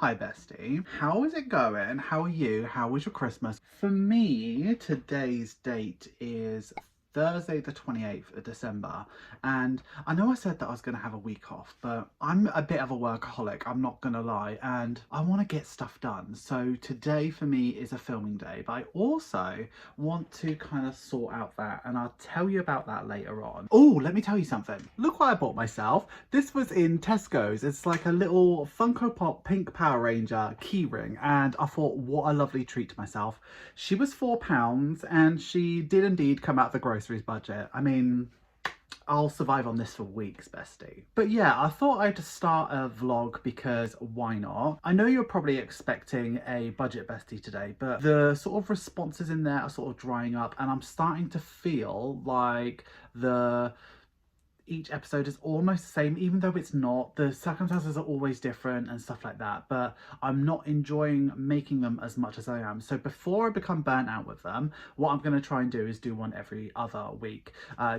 Hi bestie, how is it going? How are you? How was your Christmas? For me, today's date is Thursday the 28th of December, and I know I said that I was going to have a week off, but I'm a bit of a workaholic, I'm not going to lie, and I want to get stuff done. So today for me is a filming day, but I also want to kind of sort out that, and I'll tell you about that later on. Oh, let me tell you something. Look what I bought myself. This was in Tesco's. It's like a little Funko Pop pink Power Ranger keyring, and I thought, what a lovely treat to myself. She was £4, and she did indeed come out of the groceries budget. I mean, I'll survive on this for weeks, bestie. But yeah, I thought I'd start a vlog because why not? I know you're probably expecting a budget bestie today, but the sort of responses in there are sort of drying up, and I'm starting to feel like each episode is almost the same, even though it's not. The circumstances are always different and stuff like that, but I'm not enjoying making them as much as I am. So before I become burnt out with them, what I'm going to try and do is do one every other week,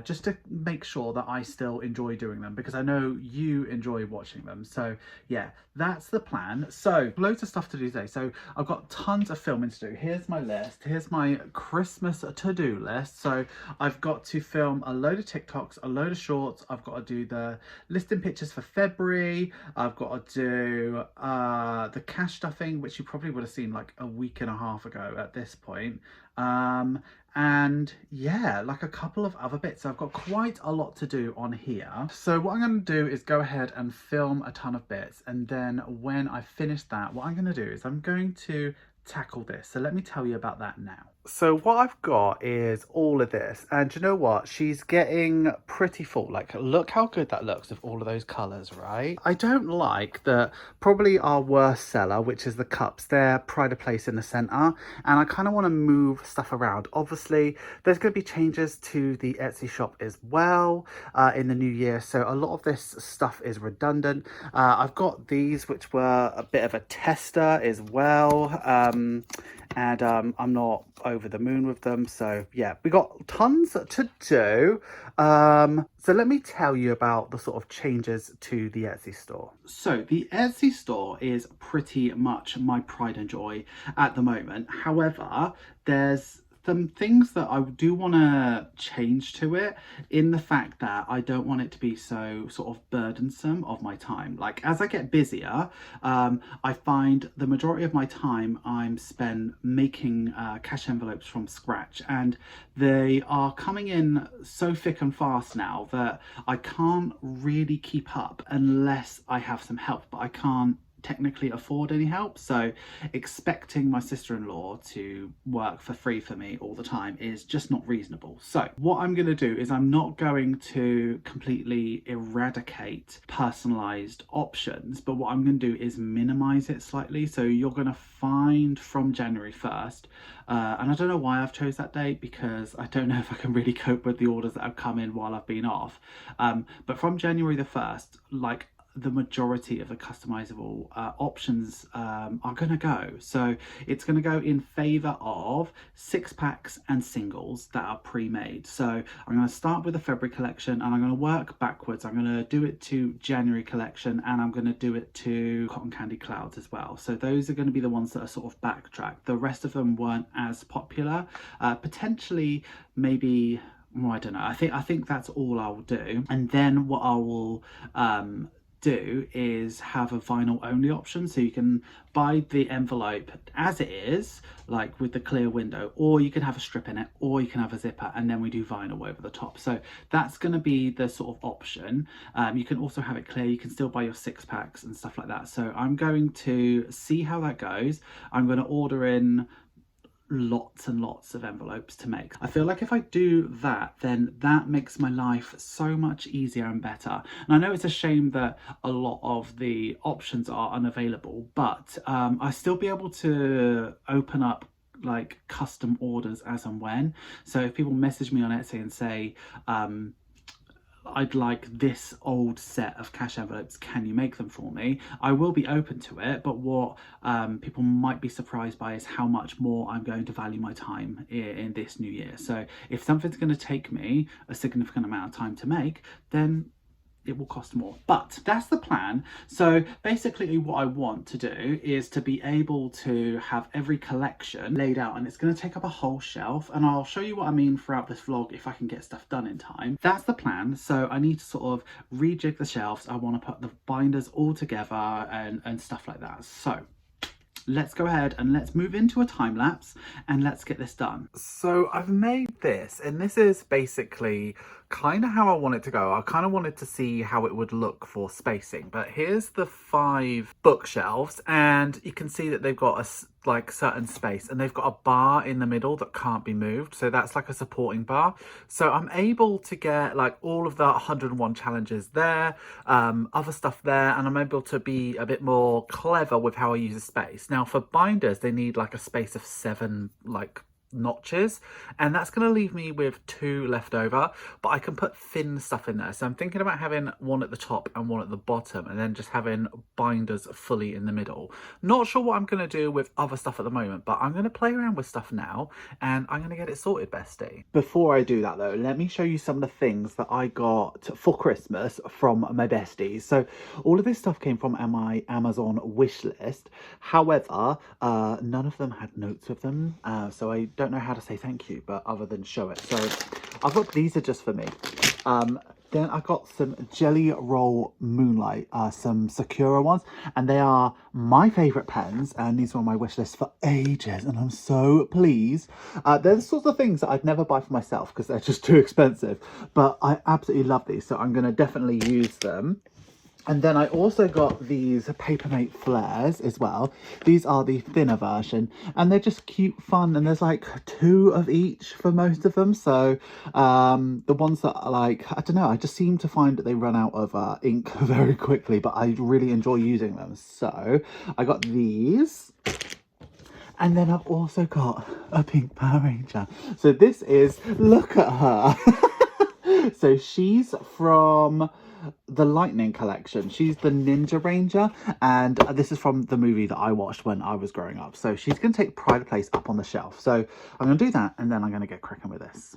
just to make sure that I still enjoy doing them, because I know you enjoy watching them. So yeah, that's the plan. So loads of stuff to do today. So I've got tons of filming to do. Here's my list. Here's my Christmas to-do list. So I've got to film a load of TikToks, a load of shorts. I've got to do the listing pictures for February. I've got to do the cash stuffing, which you probably would have seen like a week and a half ago at this point. And yeah, like a couple of other bits. So I've got quite a lot to do on here. So what I'm going to do is go ahead and film a ton of bits, and then when I finish that, what I'm going to do is I'm going to tackle this. So let me tell you about that now. So what I've got is all of this, and you know what, she's getting pretty full. Like, look how good that looks with all of those colors, right? I don't like that. Probably our worst seller, which is the cups, they're pride of place in the center, and I kind of want to move stuff around. Obviously there's going to be changes to the Etsy shop as well in the new year, so a lot of this stuff is redundant. I've got these, which were a bit of a tester as well, and I'm not over the moon with them. So yeah, we got tons to do. So let me tell you about the sort of changes to the Etsy store. So the Etsy store is pretty much my pride and joy at the moment. However, there's some things that I do want to change to it, in the fact that I don't want it to be so sort of burdensome of my time. Like, as I get busier, I find the majority of my time I'm spent making cash envelopes from scratch, and they are coming in so thick and fast now that I can't really keep up unless I have some help, but I can't technically afford any help. So expecting my sister-in-law to work for free for me all the time is just not reasonable. So what I'm going to do is I'm not going to completely eradicate personalized options, but what I'm going to do is minimize it slightly. So you're going to find from January 1st, and I don't know why I've chose that date, because I don't know if I can really cope with the orders that have come in while I've been off, but from January the 1st, like, the majority of the customizable options are going to go. So it's going to go in favor of 6-packs and singles that are pre-made. So I'm going to start with the February collection, and I'm going to work backwards. I'm going to do it to January collection, and I'm going to do it to Cotton Candy Clouds as well. So those are going to be the ones that are sort of backtracked. The rest of them weren't as popular. Potentially, maybe, well, I don't know. I think that's all I'll do. And then what I will do is have a vinyl only option, so you can buy the envelope as it is, like with the clear window, or you can have a strip in it, or you can have a zipper, and then we do vinyl over the top. So that's going to be the sort of option. You can also have it clear. You can still buy your 6-packs and stuff like that. So I'm going to see how that goes. I'm going to order in lots and lots of envelopes to make. I feel like if I do that, then that makes my life so much easier and better. And I know it's a shame that a lot of the options are unavailable, but I still be able to open up like custom orders as and when. So if people message me on Etsy and say, I'd like this old set of cash envelopes, can you make them for me? I will be open to it, but what people might be surprised by is how much more I'm going to value my time in this new year. So if something's going to take me a significant amount of time to make, then it will cost more, but that's the plan. So basically what I want to do is to be able to have every collection laid out, and it's going to take up a whole shelf, and I'll show you what I mean throughout this vlog if I can get stuff done in time. That's the plan. So I need to sort of rejig the shelves. I want to put the binders all together and stuff like that. So let's go ahead and let's move into a time lapse and let's get this done. So I've made this, and this is basically kind of how I want it to go. I kind of wanted to see how it would look for spacing, but here's the 5 bookshelves, and you can see that they've got a like certain space, and they've got a bar in the middle that can't be moved, so that's like a supporting bar. So I'm able to get like all of the 101 challenges there, other stuff there, and I'm able to be a bit more clever with how I use the space. Now for binders, they need like a space of 7 like notches, and that's going to leave me with 2 left over, but I can put thin stuff in there. So I'm thinking about having one at the top and one at the bottom, and then just having binders fully in the middle. Not sure what I'm going to do with other stuff at the moment, but I'm going to play around with stuff now, and I'm going to get it sorted, bestie. Before I do that though, let me show you some of the things that I got for Christmas from my besties. So all of this stuff came from my Amazon wish list. However, none of them had notes with them, so I don't know how to say thank you, but other than show it. So I've got, these are just for me. Then I got some Jelly Roll Moonlight, some Sakura ones, and they are my favourite pens, and these were on my wish list for ages, and I'm so pleased. They're the sorts of things that I'd never buy for myself because they're just too expensive, but I absolutely love these, so I'm going to definitely use them. And then I also got these Papermate flares as well. These are the thinner version, and they're just cute, fun, and there's like 2 of each for most of them. So the ones that are like, I don't know, I just seem to find that they run out of ink very quickly, but I really enjoy using them. So I got these. And then I've also got a pink Power Ranger. So this is, look at her. So she's from the Lightning collection. She's the Ninja Ranger, and this is from the movie that I watched when I was growing up. So she's going to take pride of place up on the shelf. So I'm going to do that, and then I'm going to get cracking with this.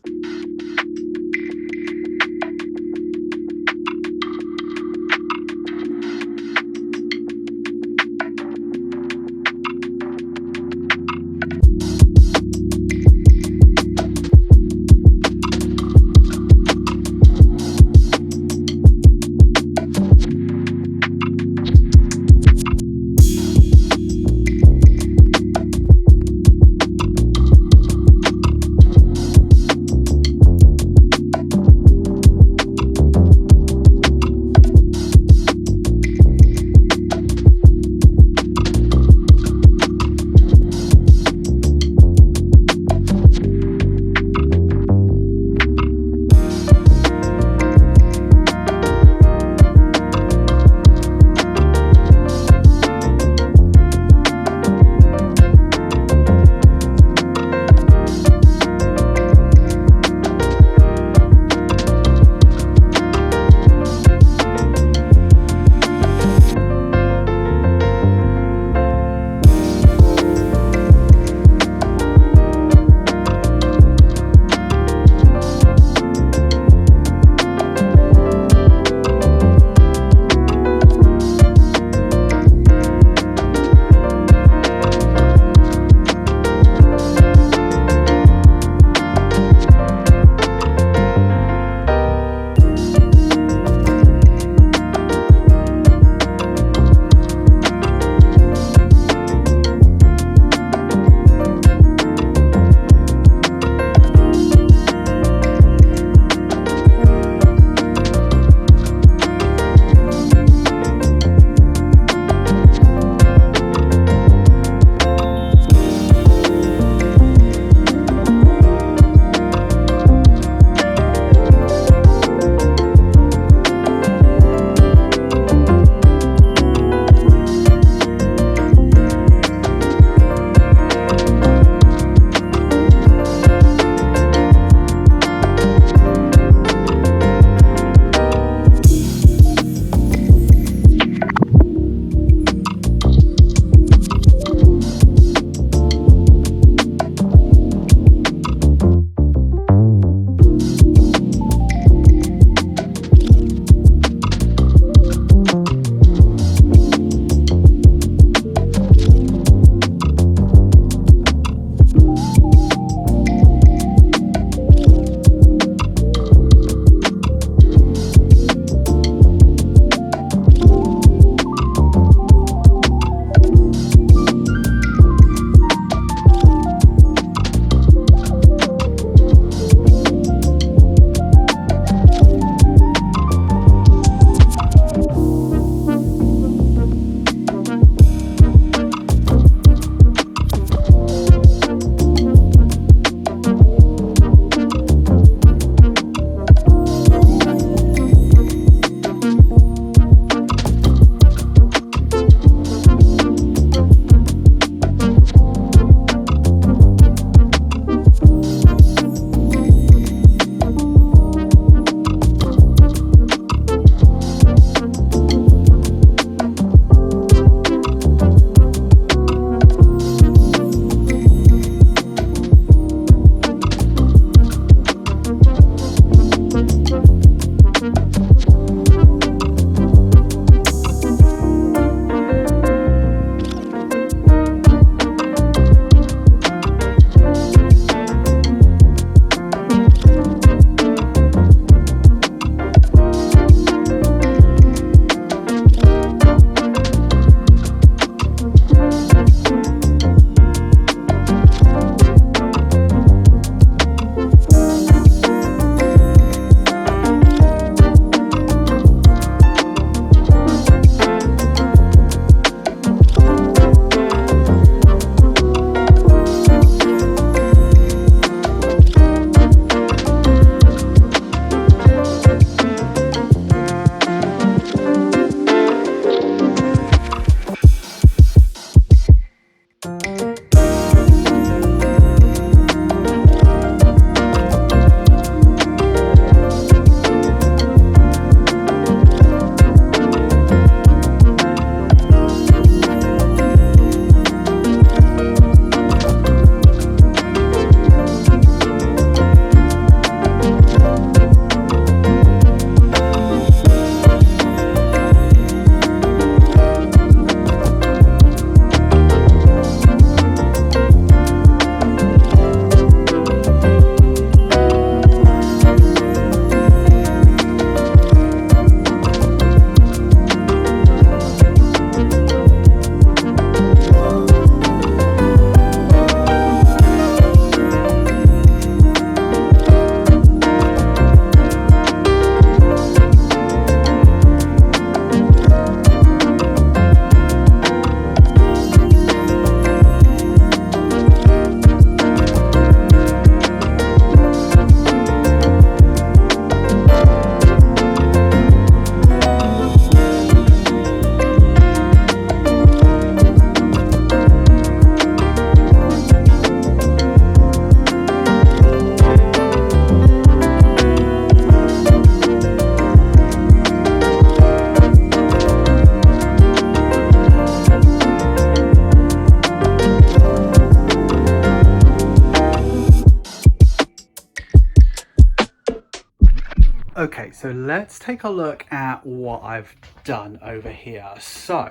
so let's take a look at what I've done over here. So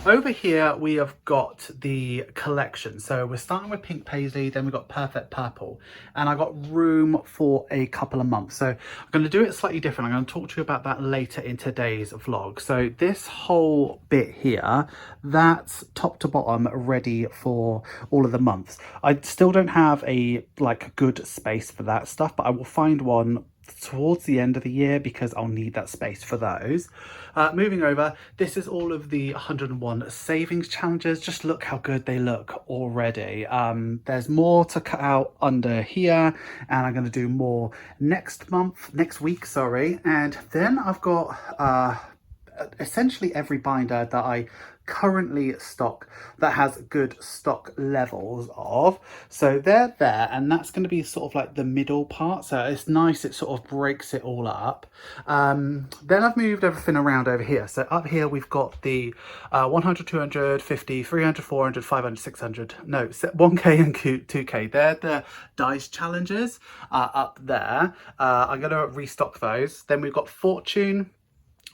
over here we have got the collection. So we're starting with pink paisley, then we've got perfect purple, and I got room for a couple of months. So I'm going to do it slightly different. I'm going to talk to you about that later in today's vlog. So this whole bit here, that's top to bottom ready for all of the months. I still don't have a good space for that stuff, but I will find one towards the end of the year because I'll need that space for those. Moving over, this is all of the 101 savings challenges. Just look how good they look already. There's more to cut out under here, and I'm going to do more next week, sorry. And then I've got essentially every binder that I currently stock that has good stock levels of. So they're there, and that's going to be sort of like the middle part. So it's nice, it sort of breaks it all up. Then I've moved everything around over here. So up here we've got the 100, 200, 50, 300, 400, 500, 600, no, 1k and 2k. They're the dice challenges up there. I'm going to restock those. Then we've got Fortune,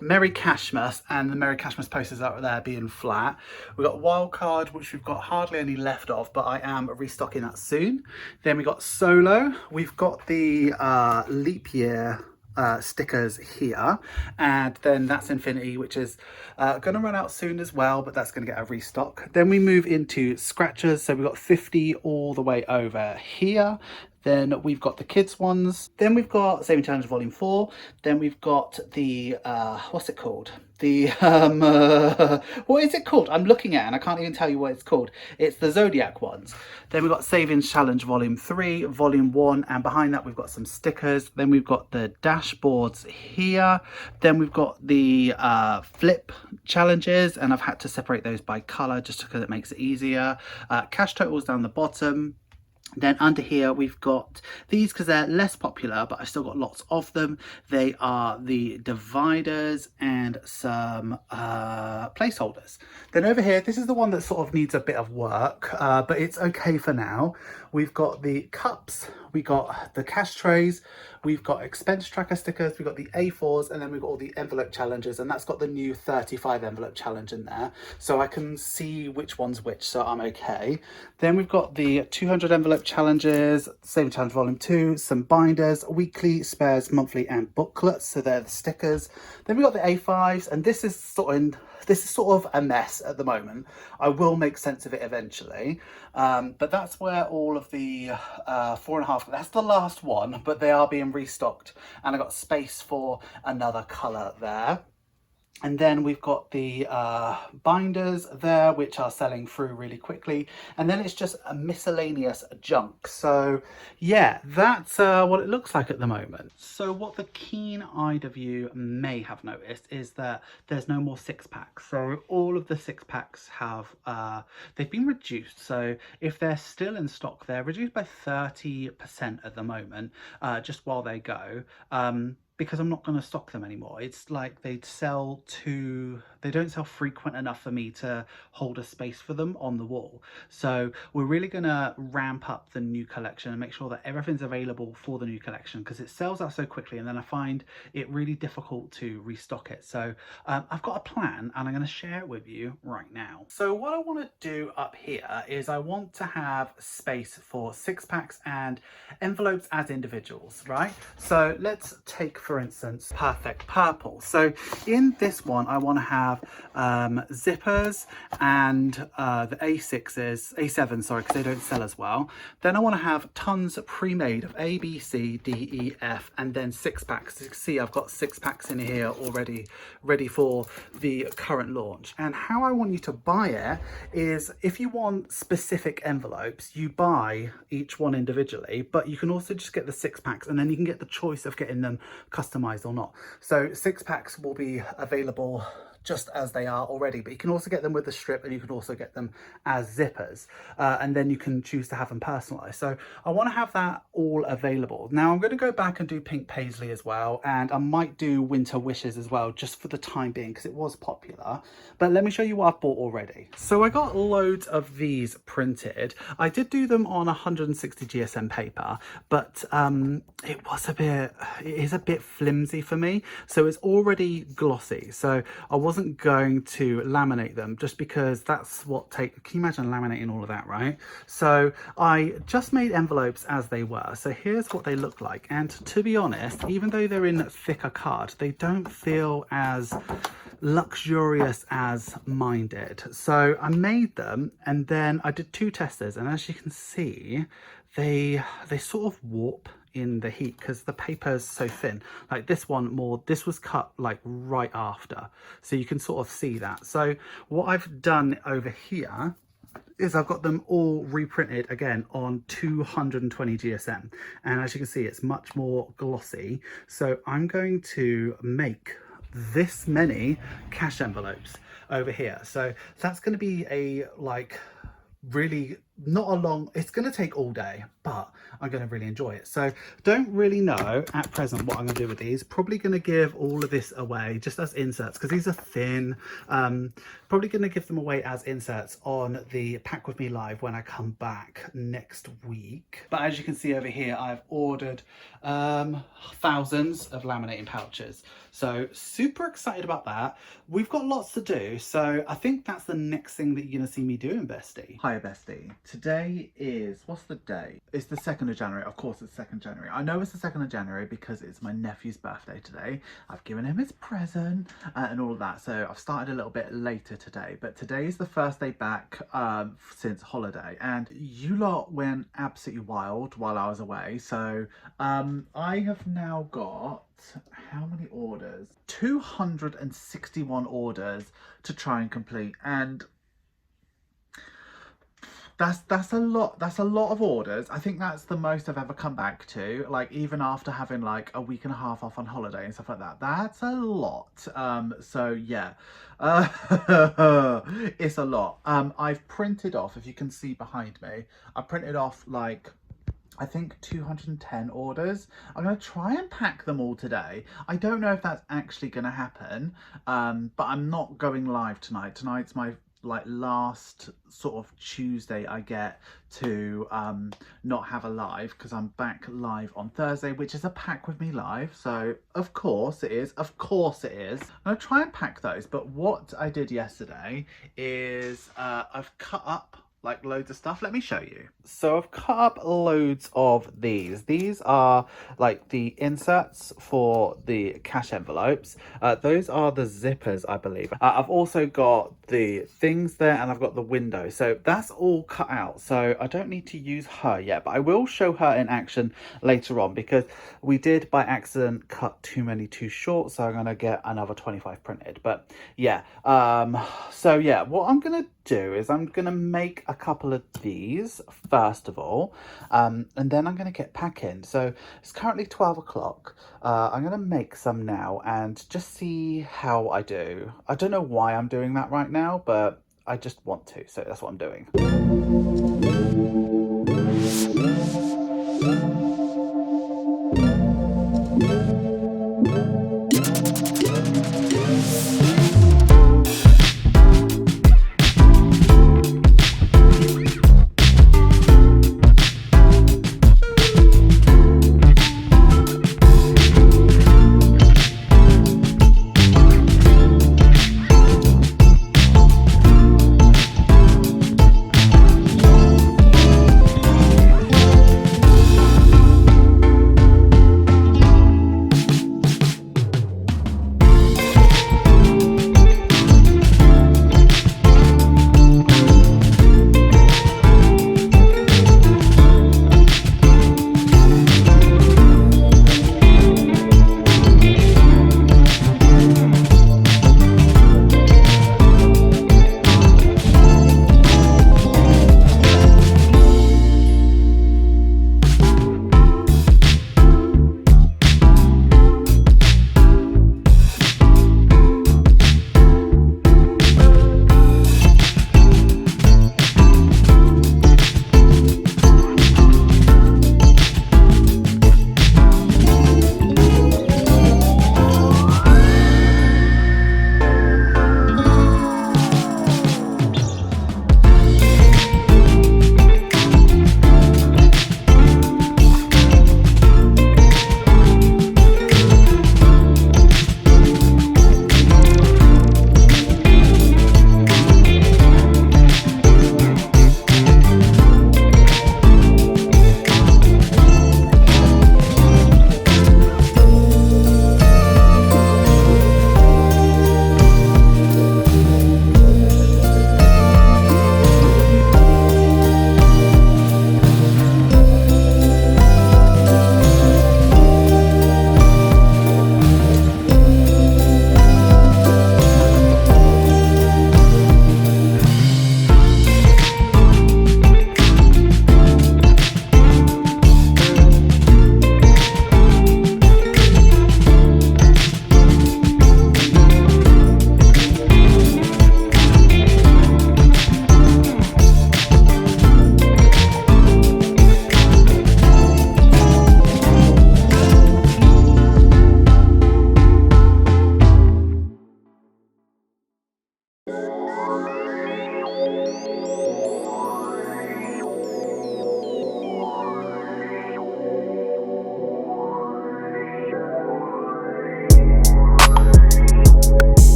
Merry Cashmas, and the Merry Cashmas posters out there being flat. We've got Wildcard, which we've got hardly any left of, but I am restocking that soon. Then we got Solo. We've got the leap year stickers here, and then that's Infinity, which is going to run out soon as well, but that's going to get a restock. Then we move into scratchers. So we've got 50 all the way over here. Then we've got the kids ones. Then we've got Saving Challenge Volume 4. Then we've got the, what's it called? The, what is it called? I'm looking at it and I can't even tell you what it's called. It's the Zodiac ones. Then we've got Savings Challenge Volume 3, Volume 1, and behind that we've got some stickers. Then we've got the dashboards here. Then we've got the flip challenges, and I've had to separate those by colour just because it makes it easier. Cash totals down the bottom. Then under here we've got these because they're less popular, but I've still got lots of them. They are the dividers and some placeholders. Then over here, this is the one that sort of needs a bit of work, but it's okay for now. We've got the cups, we got the cash trays, we've got expense tracker stickers, we've got the A4s, and then we've got all the envelope challenges, and that's got the new 35 envelope challenge in there, so I can see which one's which, so I'm okay. Then we've got the 200 envelope challenges, Saving Challenge Volume 2, some binders, weekly, spares, monthly, and booklets, so they're the stickers. Then we've got the A5s, and this is sort of a mess at the moment. I will make sense of it eventually, but that's where all of the 4.5, that's the last one, but they are being restocked, and I got space for another colour there. And then we've got the binders there, which are selling through really quickly. And then it's just a miscellaneous junk. So yeah, that's what it looks like at the moment. So what the keen-eyed of you may have noticed is that there's no more 6-packs. So all of the 6-packs have, they've been reduced. So if they're still in stock, they're reduced by 30% at the moment, just while they go. Because I'm not going to stock them anymore. It's like they don't sell frequent enough for me to hold a space for them on the wall. So we're really going to ramp up the new collection and make sure that everything's available for the new collection, because it sells out so quickly and then I find it really difficult to restock it. So I've got a plan and I'm going to share it with you right now. So what I want to do up here is I want to have space for 6-packs and envelopes as individuals, right? So let's take, for instance, Perfect Purple. So in this one, I want to have zippers and the A7s, sorry, because they don't sell as well. Then I want to have tons pre-made of A, B, C, D, E, F, and then 6-packs. You can see I've got 6-packs in here already ready for the current launch. And how I want you to buy it is, if you want specific envelopes, you buy each one individually, but you can also just get the 6-packs, and then you can get the choice of getting them customized or not. So 6-packs will be available just as they are already, but you can also get them with the strip and you can also get them as zippers, and then you can choose to have them personalized. So I want to have that all available. Now I'm going to go back and do pink paisley as well, and I might do winter wishes as well, just for the time being, because it was popular. But let me show you what I've bought already. So I got loads of these printed. I did do them on 160 GSM paper, but it is a bit flimsy for me. So it's already glossy, so I wasn't going to laminate them, just because that's what can you imagine laminating all of that, right? So I just made envelopes as they were. So here's what they look like, and to be honest, even though they're in thicker card, they don't feel as luxurious as mine did. So I made them, and then I did 2 testers, and as you can see, they sort of warp in the heat because the paper is so thin. Like this was cut like right after, so you can sort of see that. So what I've done over here is I've got them all reprinted again on 220 GSM, and as you can see, it's much more glossy. So I'm going to make this many cash envelopes over here. So that's going to be a really not a long, it's going to take all day, but I'm going to really enjoy it. So don't really know at present what I'm going to do with these. Probably going to give all of this away just as inserts, because these are thin. Probably going to give them away as inserts on the Pack With Me Live when I come back next week. But as you can see over here, I've ordered thousands of laminating pouches. So super excited about that. We've got lots to do, so I think that's the next thing that you're going to see me doing, Bestie. Hiya, Bestie. Today is, what's the day? It's the 2nd of January. Of course it's 2nd of January. I know it's the 2nd of January because it's my nephew's birthday today. I've given him his present and all of that. So I've started a little bit later today, but today is the first day back since holiday, and you lot went absolutely wild while I was away. So I have now got, how many orders? 261 orders to try and complete, and that's a lot. That's a lot of orders. I think that's the most I've ever come back to, like even after having like a week and a half off on holiday and stuff like that. That's a lot. So yeah, it's a lot. I've printed off, if you can see behind me, I printed off like, I think 210 orders. I'm going to try and pack them all today. I don't know if that's actually going to happen, but I'm not going live tonight. Tonight's my last sort of Tuesday I get to not have a live, because I'm back live on Thursday, which is a Pack With Me Live. So of course it is. I'm going to try and pack those. But what I did yesterday is I've cut up like loads of stuff. Let me show you. So I've cut up loads of these. These are like the inserts for the cash envelopes. Those are the zippers, I believe. I've also got the things there, and I've got the window. So that's all cut out. So I don't need to use her yet, but I will show her in action later on, because we did by accident cut too many too short. So I'm gonna get another 25 printed. But yeah, so yeah, what I'm gonna do is I'm gonna make a couple of these first of all, and then I'm gonna get packing. So it's currently 12 o'clock. I'm gonna make some now and just see how I do. I don't know why I'm doing that right now, but I just want to, so that's what I'm doing.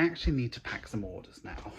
I actually need to pack some orders now.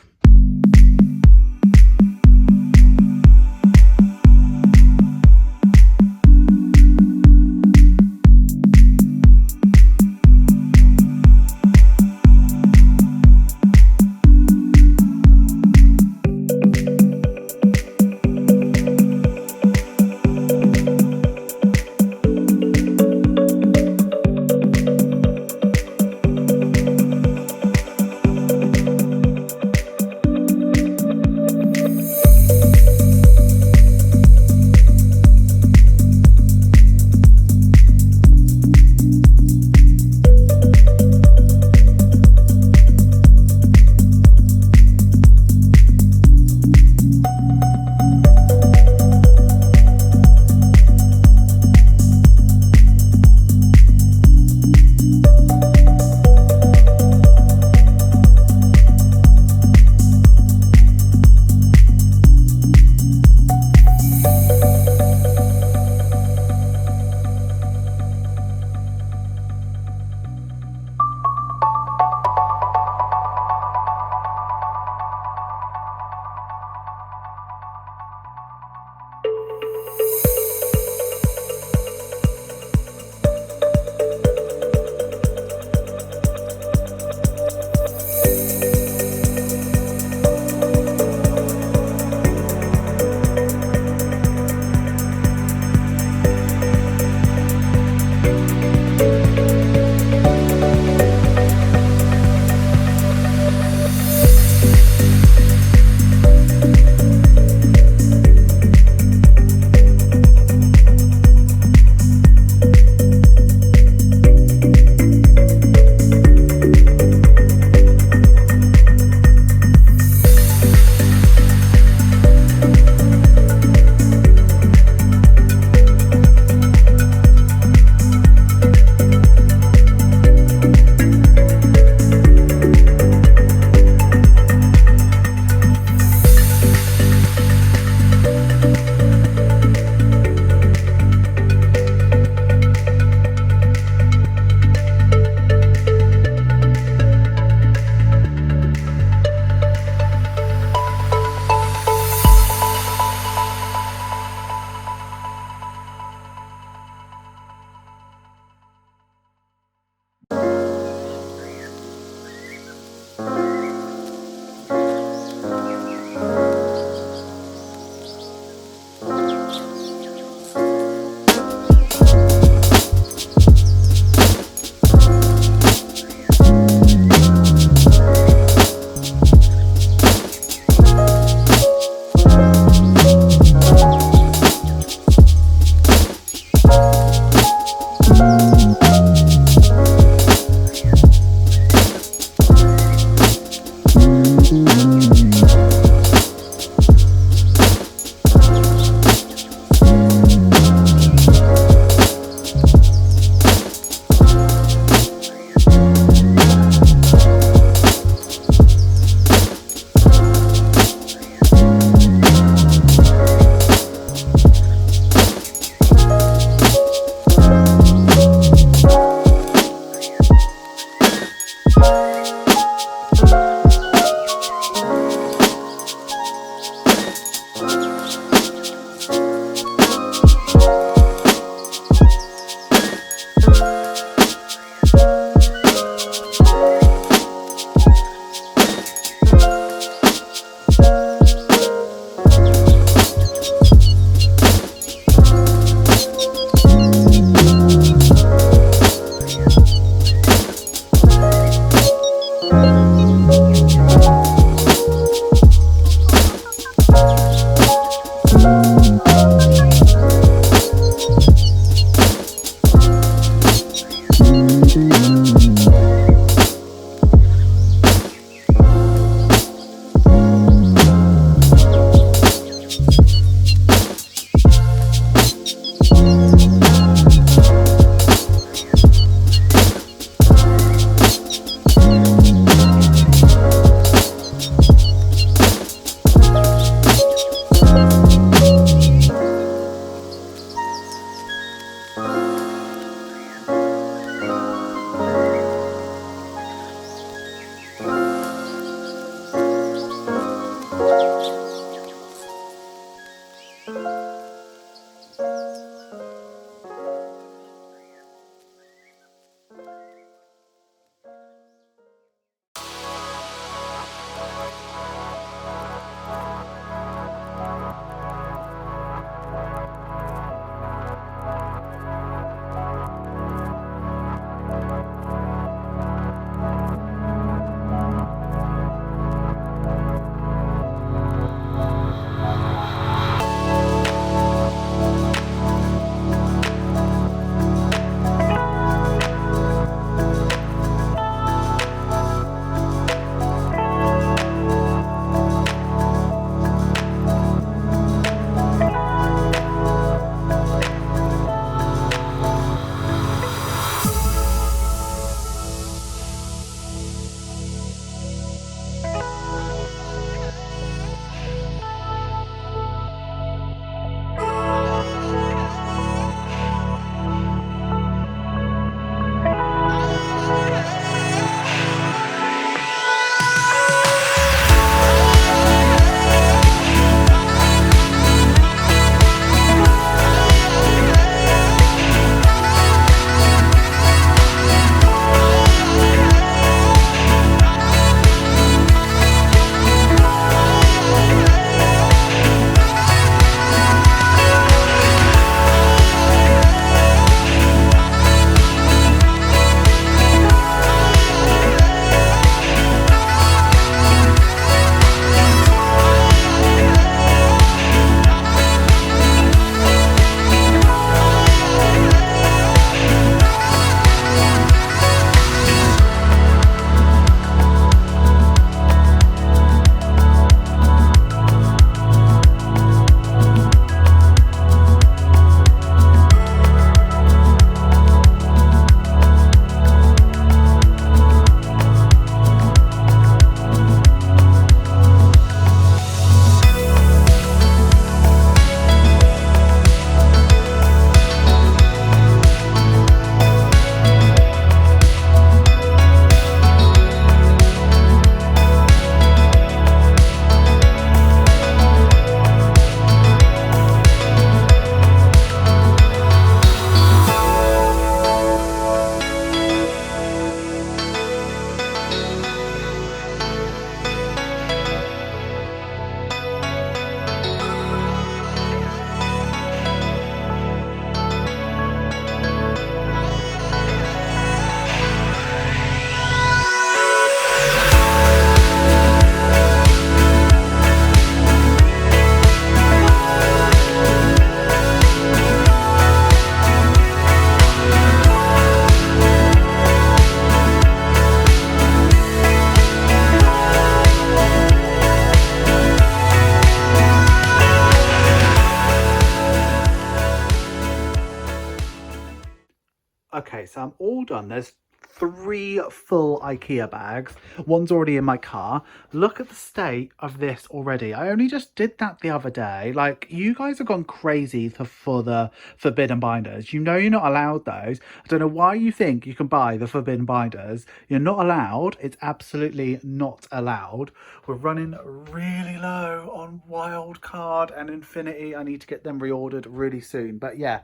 Okay, so I'm all done. There's 3 full IKEA bags. One's already in my car. Look at the state of this already. I only just did that the other day. Like, you guys have gone crazy for the forbidden binders. You know you're not allowed those. I don't know why you think you can buy the forbidden binders. You're not allowed. It's absolutely not allowed. We're running really low on Wild Card and Infinity. I need to get them reordered really soon. But yeah,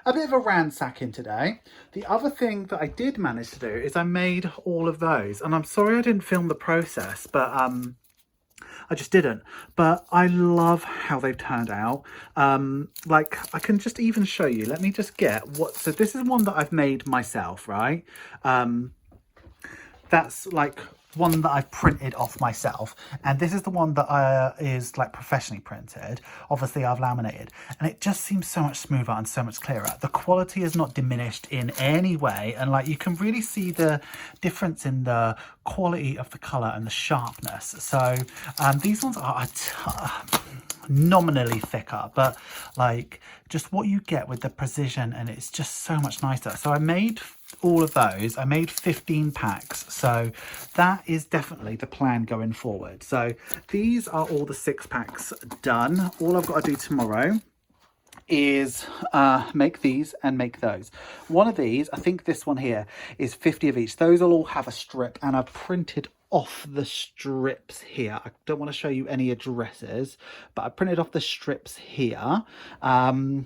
a bit of a ransacking today. The other thing that I did manage to do is I made all of those, and I'm sorry I didn't film the process, but I just didn't. But I love how they've turned out. Like, I can just even show you. Let me just get what. So this is one that I've made myself, right? That's like one that I've printed off myself, and this is the one that is like professionally printed. Obviously I've laminated, and it just seems so much smoother and so much clearer. The quality is not diminished in any way, and like you can really see the difference in the quality of the color and the sharpness. So these ones are nominally thicker, but like just what you get with the precision, and it's just so much nicer. So I made all of those. I made 15 packs, so that is definitely the plan going forward. So these are all the 6 packs done. All I've got to do tomorrow is make these and make those. One of these, I think this one here, is 50 of each. Those will all have a strip, and I've printed off the strips here. I don't want to show you any addresses, but I printed off the strips here, and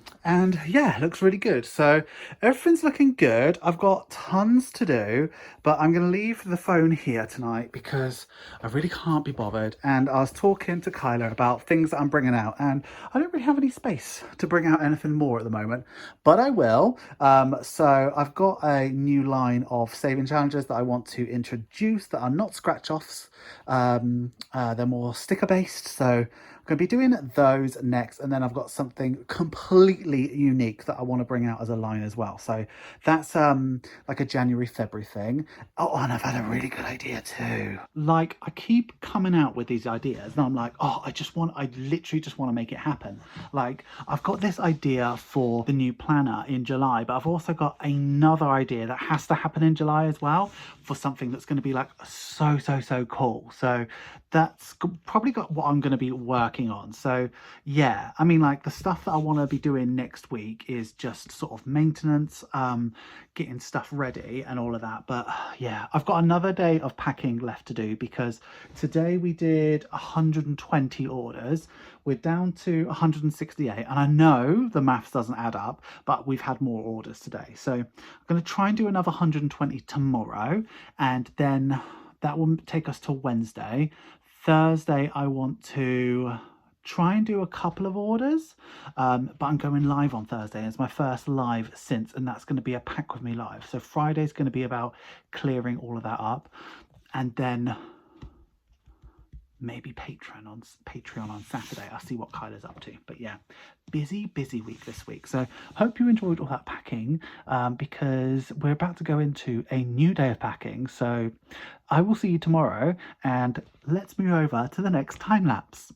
yeah, it looks really good. So everything's looking good. I've got tons to do, but I'm going to leave the phone here tonight because I really can't be bothered. And I was talking to Kyla about things that I'm bringing out, and I don't really have any space to bring out anything more at the moment, but I will. So I've got a new line of saving challenges that I want to introduce that are not scratch offs. They're more sticker based, so I'm going to be doing those next, and then I've got something completely unique that I want to bring out as a line as well. So that's like a January-February thing. Oh, and I've had a really good idea too. Like, I keep coming out with these ideas and I'm like, oh, I literally just want to make it happen. Like, I've got this idea for the new planner in July, but I've also got another idea that has to happen in July as well, for something that's going to be like so cool. So that's probably got what I'm going to be working on. So yeah, I mean, like, the stuff that I want to be doing next week is just sort of maintenance, getting stuff ready and all of that. But yeah, I've got another day of packing left to do, because today we did 120 orders. We're down to 168, and I know the maths doesn't add up, but we've had more orders today. So I'm going to try and do another 120 tomorrow, and then that will take us to Wednesday. Thursday, I want to try and do a couple of orders, but I'm going live on Thursday. It's my first live since, and that's going to be a Pack With Me live. So Friday's going to be about clearing all of that up, and then maybe Patreon on Saturday. I'll see what Kyla's up to. But yeah, busy week this week. So hope you enjoyed all that packing, because we're about to go into a new day of packing. So I will see you tomorrow, and let's move over to the next time lapse.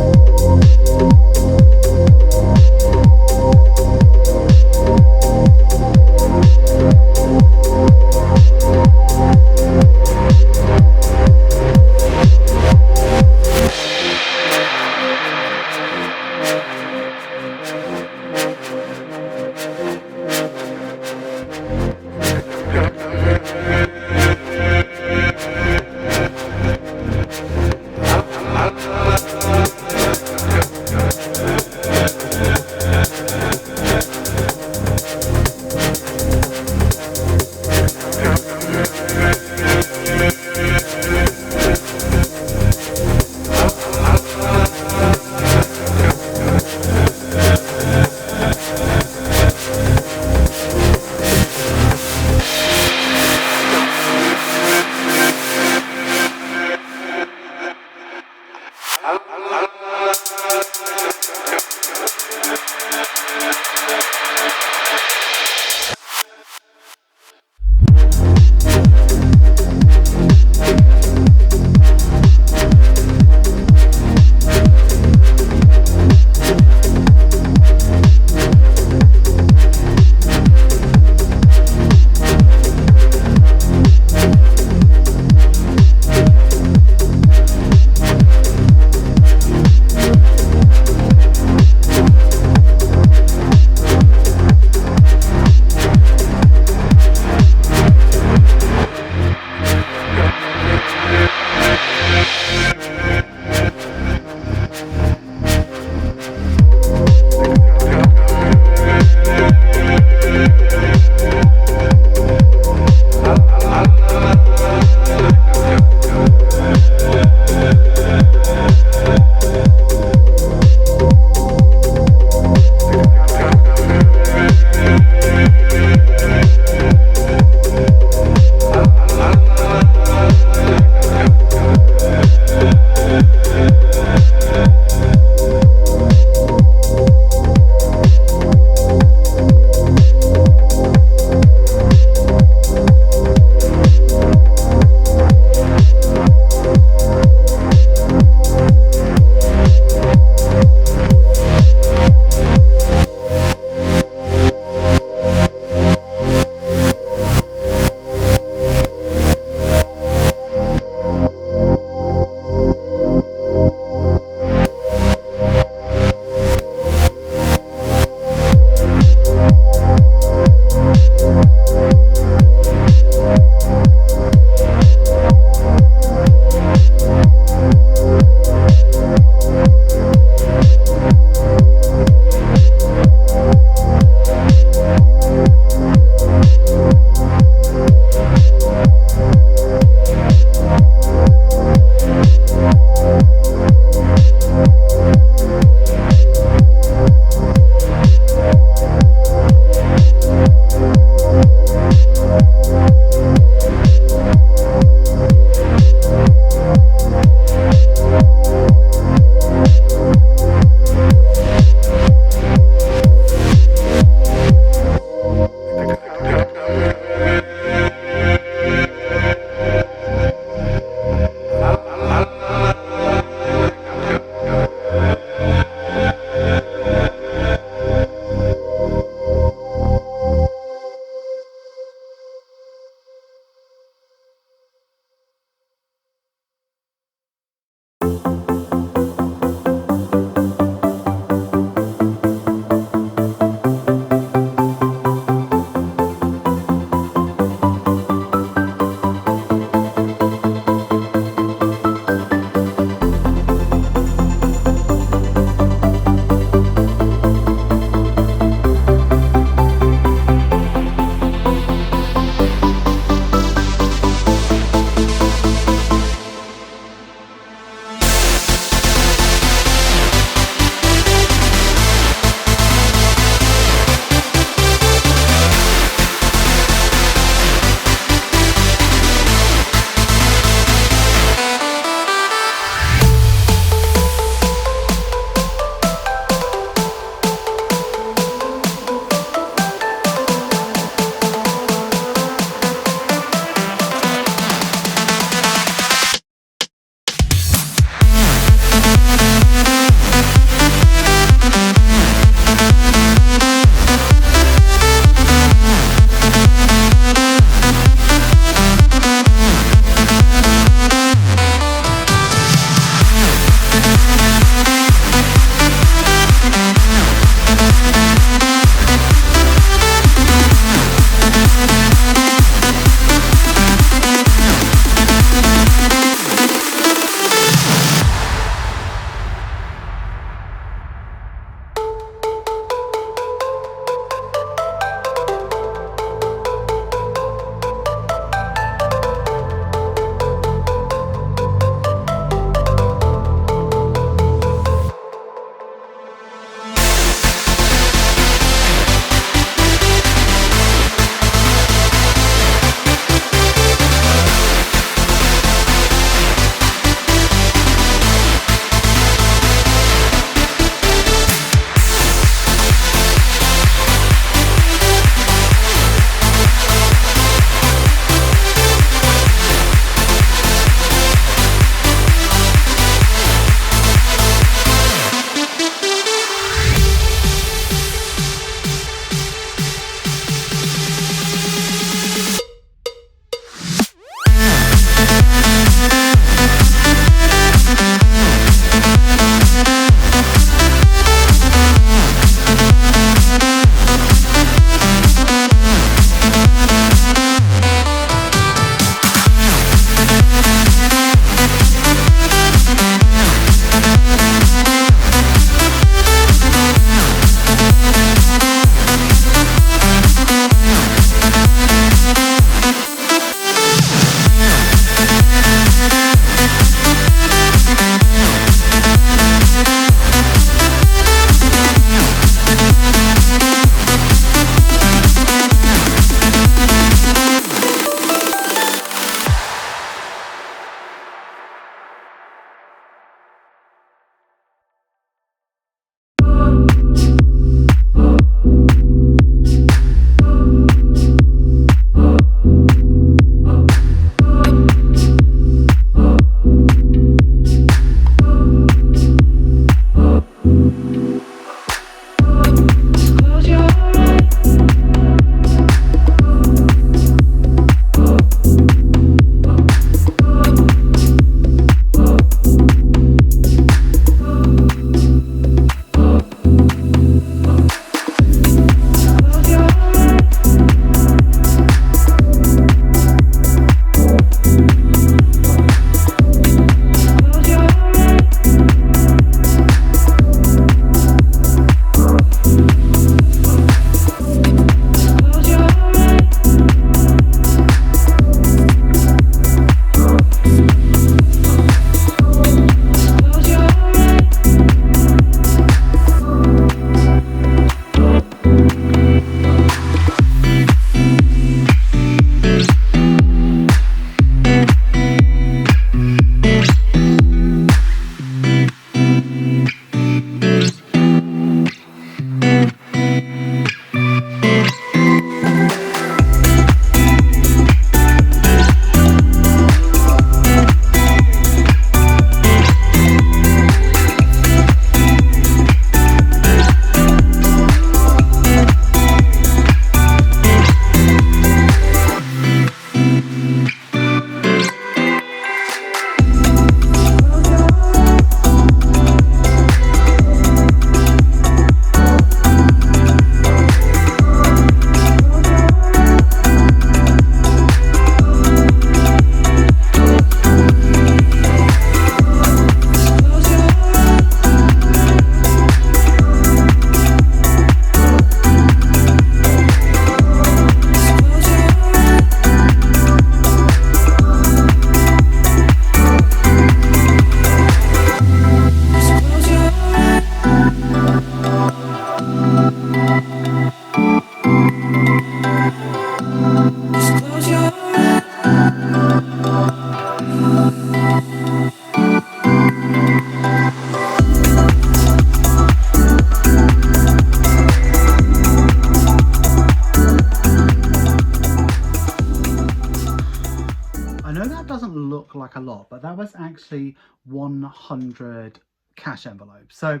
like a lot, but that was actually 100 cash envelopes. So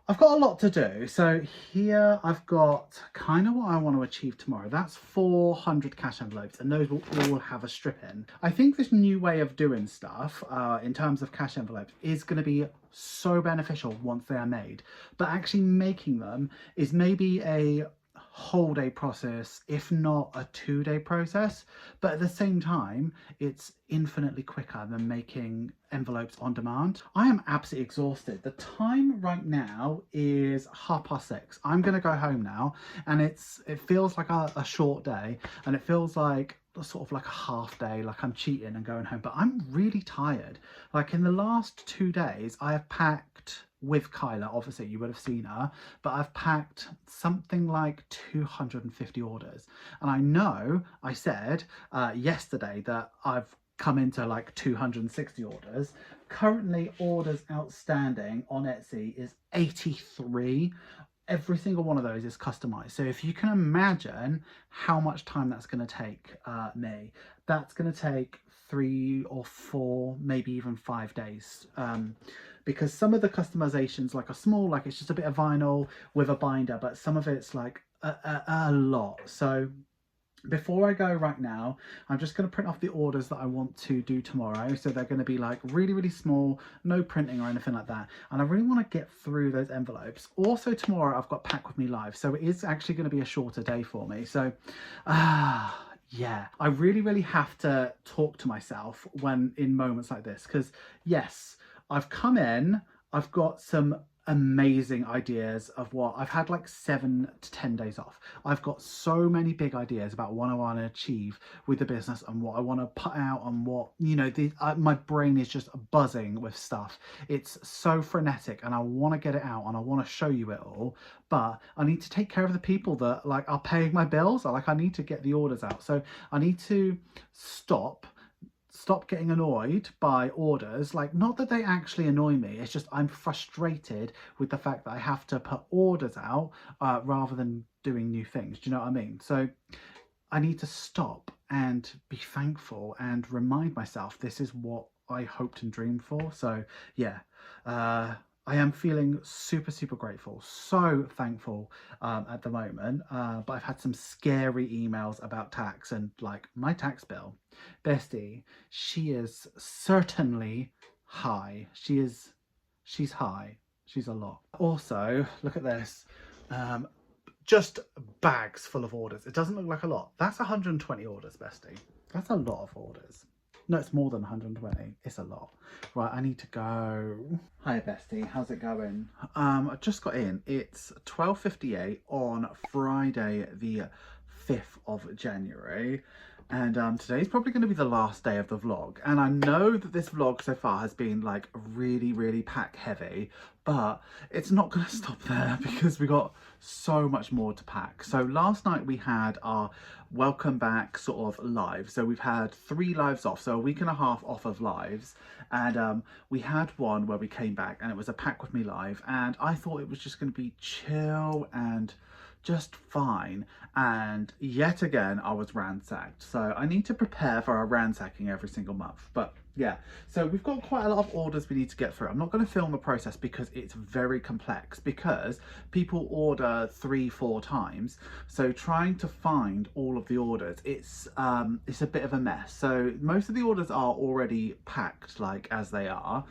I've got a lot to do. So here I've got kind of what I want to achieve tomorrow. That's 400 cash envelopes, and those will all have a strip in. I think this new way of doing stuff in terms of cash envelopes is going to be so beneficial once they are made. But actually making them is maybe a whole day process, if not a 2-day process, but at the same time it's infinitely quicker than making envelopes on demand. I am absolutely exhausted. The time right now is 6:30. I'm gonna go home now, and it feels like a short day, and it feels like sort of like a half day, like I'm cheating and going home, but I'm really tired. Like in the last 2 days I have packed with Kyla, obviously you would have seen her, but I've packed something like 250 orders. And I know I said yesterday that I've come into like 260 orders. Currently orders outstanding on Etsy is 83. Every single one of those is customized. So if you can imagine how much time that's going to take me, that's going to take 3 or 4, maybe even 5 days. Because some of the customizations like are small, like it's just a bit of vinyl with a binder, but some of it's like a lot. So before I go right now, I'm just going to print off the orders that I want to do tomorrow. So they're going to be like really, really small, no printing or anything like that. And I really want to get through those envelopes. Also tomorrow I've got Pack With Me Live. So it is actually going to be a shorter day for me. So, yeah, I really, really have to talk to myself when in moments like this. Because yes, I've come in, I've got some amazing ideas of what I've had like 7 to 10 days off. I've got so many big ideas about what I want to achieve with the business and what I want to put out and what, you know, my brain is just buzzing with stuff. It's so frenetic and I want to get it out and I want to show you it all, but I need to take care of the people that like are paying my bills. Like I need to get the orders out. So I need to stop getting annoyed by orders. Like, not that they actually annoy me, it's just I'm frustrated with the fact that I have to put orders out rather than doing new things. Do you know what I mean? So I need to stop and be thankful and remind myself this is what I hoped and dreamed for. So yeah, I am feeling super, super grateful, so thankful at the moment. But I've had some scary emails about tax and like my tax bill. Bestie, she is certainly high. She's high. She's a lot. Also, look at this. Just bags full of orders. It doesn't look like a lot. That's 120 orders, Bestie. That's a lot of orders. No, it's more than 120. It's a lot. Right, I need to go. Hi, Bestie. How's it going? I just got in. It's 12:58 on Friday, the 5th of January. And today's probably going to be the last day of the vlog. And I know that this vlog so far has been like really, really pack heavy, but it's not going to stop there because we got so much more to pack. So last night we had our welcome back sort of live. So we've had 3 lives off, so a week and a half off of lives. And we had one where we came back and it was a Pack With Me live. And I thought it was just going to be chill and just fine, and yet again I was ransacked. So I need to prepare for a ransacking every single month. But yeah, so we've got quite a lot of orders we need to get through. I'm not going to film the process because it's very complex, because people order 3-4 times, so trying to find all of the orders, it's a bit of a mess. So most of the orders are already packed like as they are,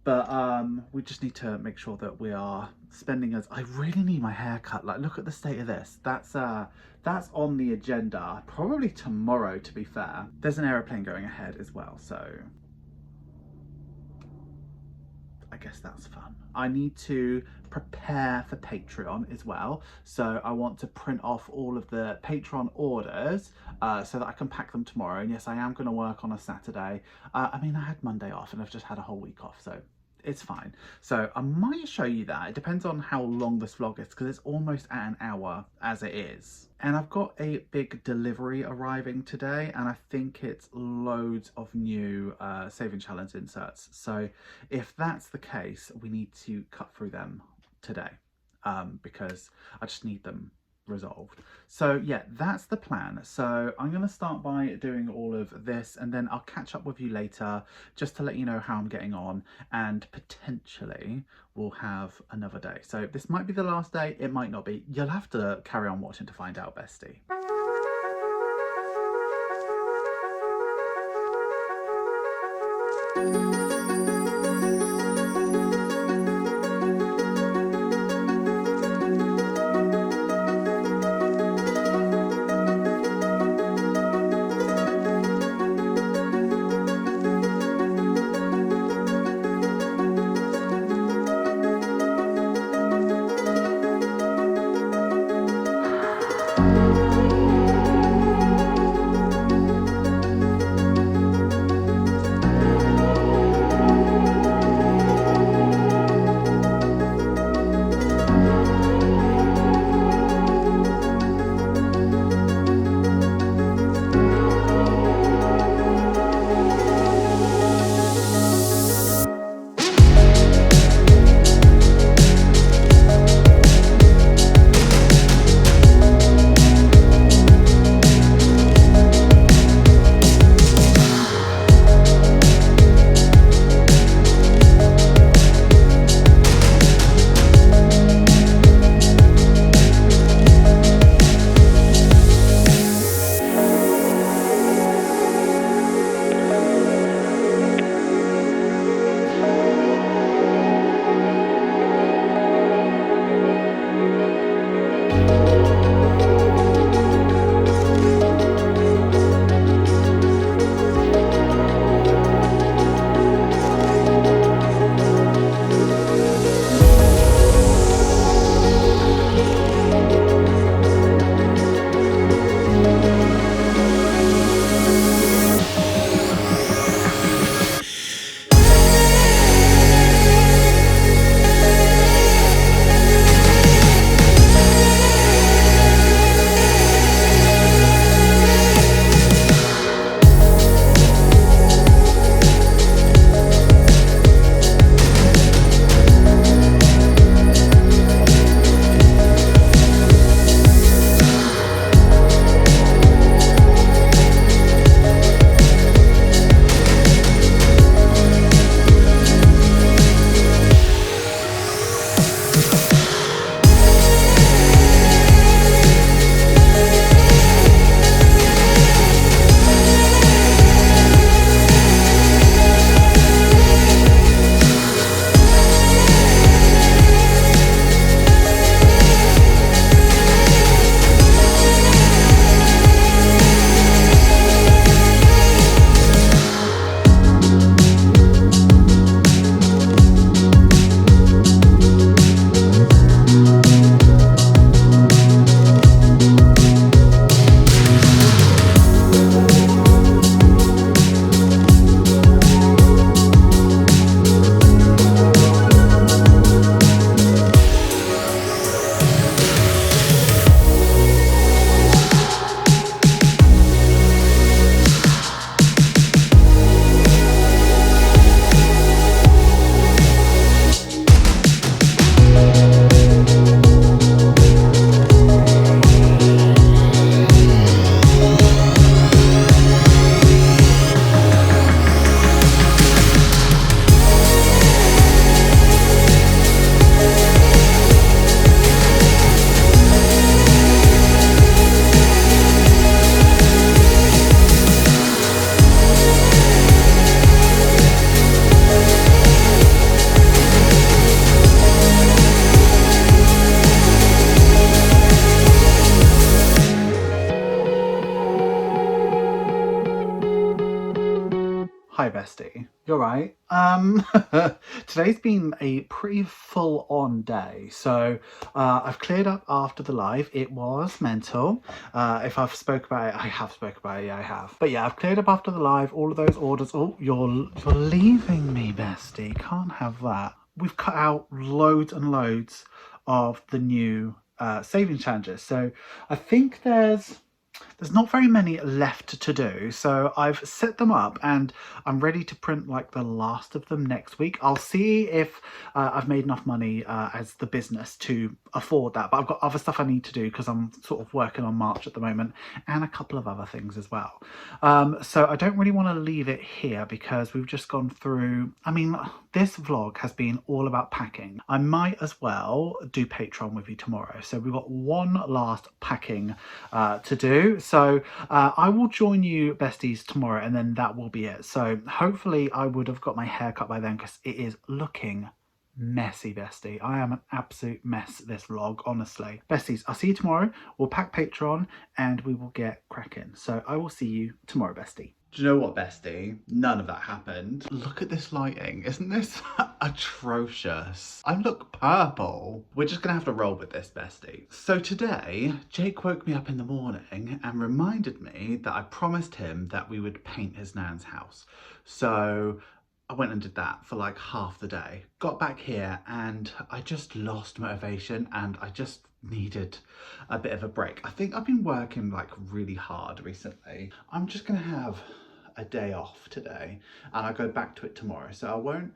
but we just need to make sure that we are spending as... I really need my hair cut. Like, look at the state of this. That's on the agenda probably tomorrow, to be fair. There's an aeroplane going ahead as well, so I guess that's fun. I need to prepare for Patreon as well, so I want to print off all of the Patreon orders so that I can pack them tomorrow. And yes, I am going to work on a Saturday. I mean, I had Monday off and I've just had a whole week off, so it's fine. So I might show you that. It depends on how long this vlog is, because it's almost at an hour as it is. And I've got a big delivery arriving today, and I think it's loads of new Saving Challenge inserts. So if that's the case, we need to cut through them today, because I just need them resolved. So yeah, that's the plan. So I'm going to start by doing all of this, and then I'll catch up with you later just to let you know how I'm getting on, and potentially we'll have another day. So this might be the last day, it might not be. You'll have to carry on watching to find out, bestie. Hi bestie, you're right. Today's been a pretty full-on day. So I've cleared up after the live. It was mental. If I've spoke about it, I have spoke about it. Yeah, I have. But yeah, I've cleared up after the live. All of those orders. Oh, you're leaving me, bestie. Can't have that. We've cut out loads and loads of the new saving challenges. So I think there's there's not very many left to do, so I've set them up and I'm ready to print like the last of them next week. I'll see if I've made enough money as the business to afford that, but I've got other stuff I need to do because I'm sort of working on March at the moment and a couple of other things as well. So I don't really want to leave it here because we've just gone through, I mean, this vlog has been all about packing. I might as well do Patreon with you tomorrow. So we've got one last packing to do. So I will join you besties tomorrow and then that will be it. So hopefully I would have got my hair cut by then because it is looking messy, bestie. I am an absolute mess this vlog, honestly. Besties, I'll see you tomorrow. We'll pack Patreon and we will get cracking. So I will see you tomorrow, bestie. Do you know what, bestie? None of that happened. Look at this lighting. Isn't this atrocious? I look purple. We're just gonna have to roll with this, bestie. So today, Jake woke me up in the morning and reminded me that I promised him that we would paint his nan's house. So I went and did that for like half the day. Got back here and I just lost motivation and I just needed a bit of a break. I think I've been working like really hard recently. I'm just gonna have a day off today and I'll go back to it tomorrow. So I won't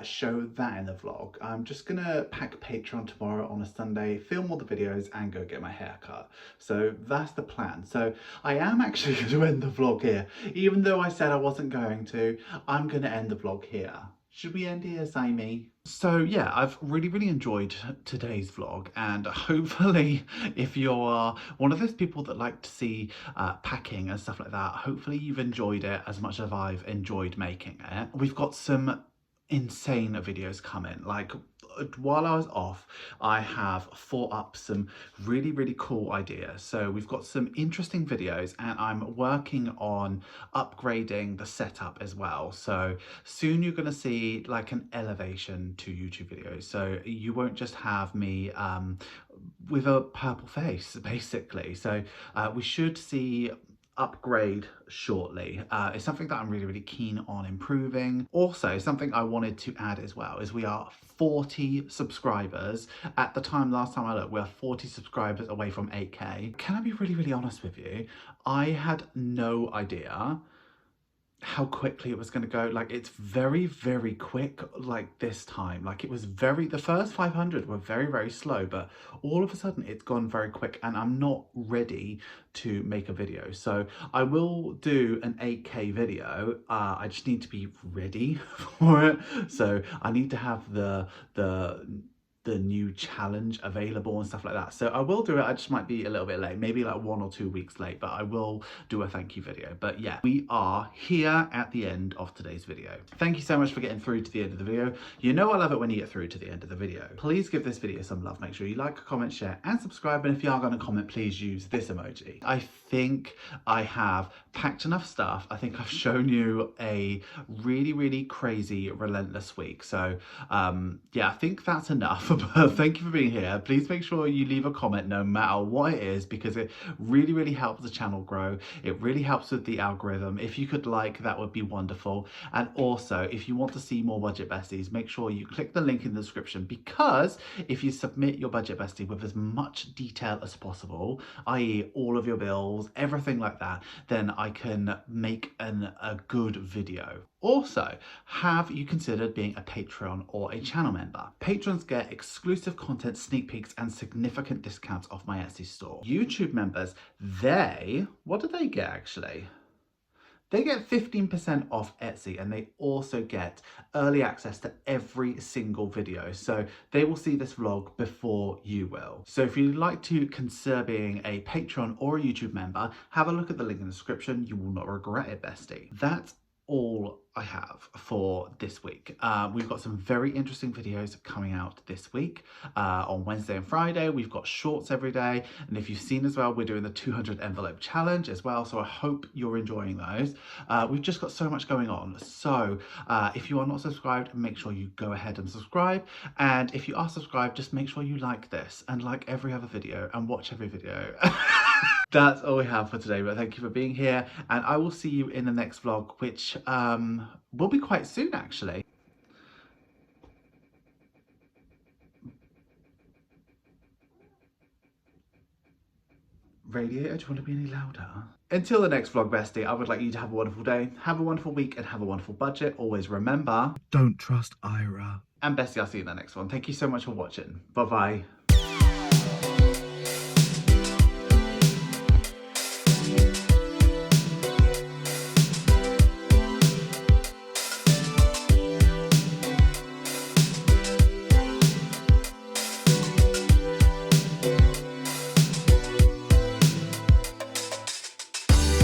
show that in the vlog. I'm just gonna pack Patreon tomorrow on a Sunday, film all the videos and go get my hair cut. So that's the plan. So I am actually going to end the vlog here. Even though I said I wasn't going to, I'm gonna end the vlog here. Should we end here, Sammy? So yeah, I've really enjoyed today's vlog and hopefully if you're one of those people that like to see packing and stuff like that, hopefully you've enjoyed it as much as I've enjoyed making it. We've got some insane videos coming. Like while I was off, I have thought up some really cool ideas. So we've got some interesting videos and I'm working on upgrading the setup as well. So soon you're going to see like an elevation to YouTube videos. So you won't just have me with a purple face basically. So we should see upgrade shortly. It's something that I'm really keen on improving. Also, something I wanted to add as well is we are 40 subscribers. At the time, last time I looked, we're 40 subscribers away from 8K. Can I be really honest with you? I had no idea how quickly it was going to go. Like it's very quick like this time. Like it was the first 500 were very slow, but all of a sudden it's gone very quick and I'm not ready to make a video. So I will do an 8K video. I just need to be ready for it. So I need to have the new challenge available and stuff like that. So I will do it. I just might be a little bit late, maybe like 1 or 2 weeks late, but I will do a thank you video. But yeah, we are here at the end of today's video. Thank you so much for getting through to the end of the video. You know I love it when you get through to the end of the video. Please give this video some love. Make sure you like, comment, share and subscribe. And if you are going to comment, please use this emoji. I think I have packed enough stuff. I think I've shown you a really crazy, relentless week. So yeah, I think that's enough. But thank you for being here. Please make sure you leave a comment no matter what it is, because it really helps the channel grow. It really helps with the algorithm. If you could like, that would be wonderful. And also, if you want to see more Budget Besties, make sure you click the link in the description, because if you submit your Budget Bestie with as much detail as possible, i.e. all of your bills, everything like that, then I can make a good video. Also, have you considered being a Patreon or a channel member? Patrons get exclusive content, sneak peeks, and significant discounts off my Etsy store. YouTube members, what do they get actually? They get 15% off Etsy and they also get early access to every single video. So they will see this vlog before you will. So if you'd like to consider being a Patreon or a YouTube member, have a look at the link in the description. You will not regret it, bestie. That's all I have for this week. We've got some very interesting videos coming out this week. On Wednesday and Friday, we've got shorts every day. And if you've seen as well, we're doing the 200 envelope challenge as well. So I hope you're enjoying those. We've just got so much going on. So if you are not subscribed, make sure you go ahead and subscribe. And if you are subscribed, just make sure you like this and like every other video and watch every video. That's all we have for today, but thank you for being here and I will see you in the next vlog, which will be quite soon actually. Radiator, do you want to be any louder? Until the next vlog, bestie, I would like you to have a wonderful day, have a wonderful week, and have a wonderful budget. Always remember, don't trust Ira. And bestie, I'll see you in the next one. Thank you so much for watching. Bye-bye.